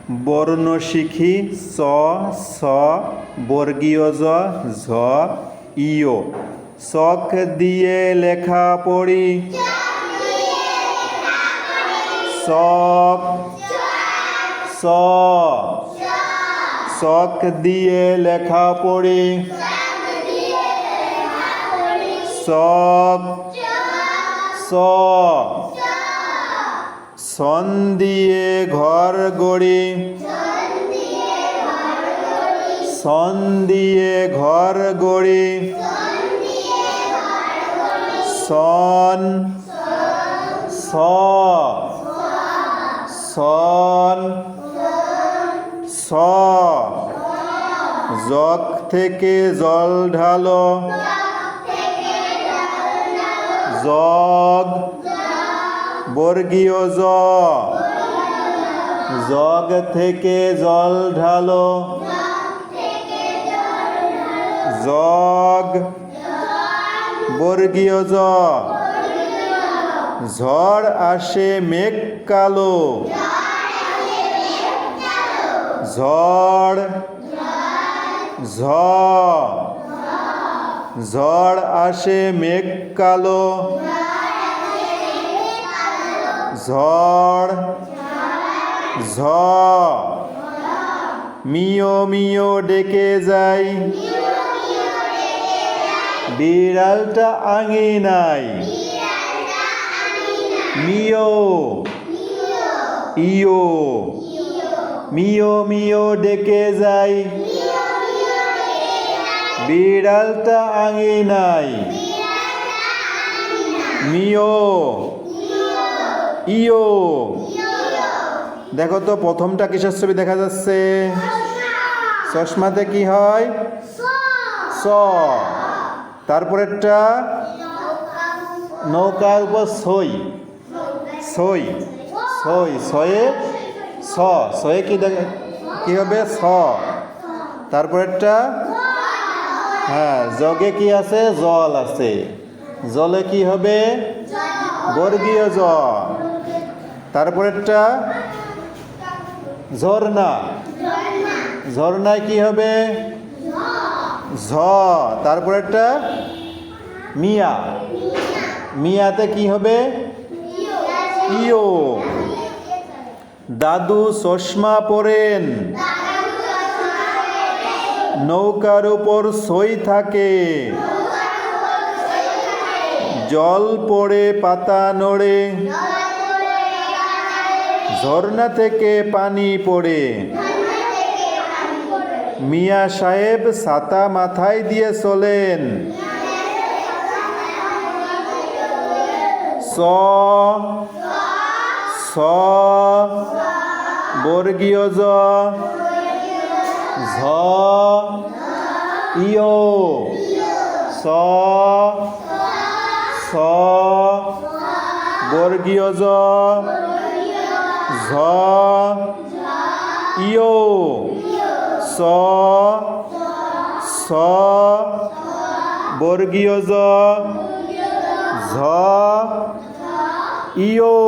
বর্ণ শিখি স স বর্গীয় জ ঝ ইয় চক দিয়ে লেখা পড়ি চক স চক দিয়ে লেখা পড়ি চক স সন দিয়ে ঘর গড়ি সন দিয়ে ঘর গড়ি সন স সন স জগ থেকে জল ঢালো জগ বর্গীয় জ জগ থেকে জল ঢালো জগ বর্গীয় জ ঝড় আসে মেঘ কালো ঝড় ঝ ঝড় আসে মেঘ কালো ঝড় ঝ মিও মিও ডেকে যাই বিড়ালটা আঙিনায় মিও ইয়ো মিও মিও ডেকে যাই বিড়ালটা আঙিনায় মিও ইয়ো দেখো তো প্রথমটা কিসের ছবি দেখা যাচ্ছে চশমাতে কি হয় স তারপরেরটা নৌকার উপর সই সই সই সয়ে স সয়ে কি হবে স তারপরেরটা হ্যাঁ জগে কি আছে জল আছে জলে কি হবে বর্গীয় জ তারপরেরটা ঝর্ণা ঝর্ণায় কি হবে ঝ তারপরেরটা মিয়া মিয়াতে কি হবে ইয়ো দাদু চশমা পরেন নৌকার উপর সই থাকে জল পড়ে পাতা নড়ে ঝর্ণা থেকে পানি পড়ে মিয়া সাহেব ছাতা মাথায় দিয়ে চলেন স স বর্গীয় জ ঝ ইয়ো স স বর্গীয় জ ঝ ইয়ো স স বর্গীয় জ ঝ ইয়ো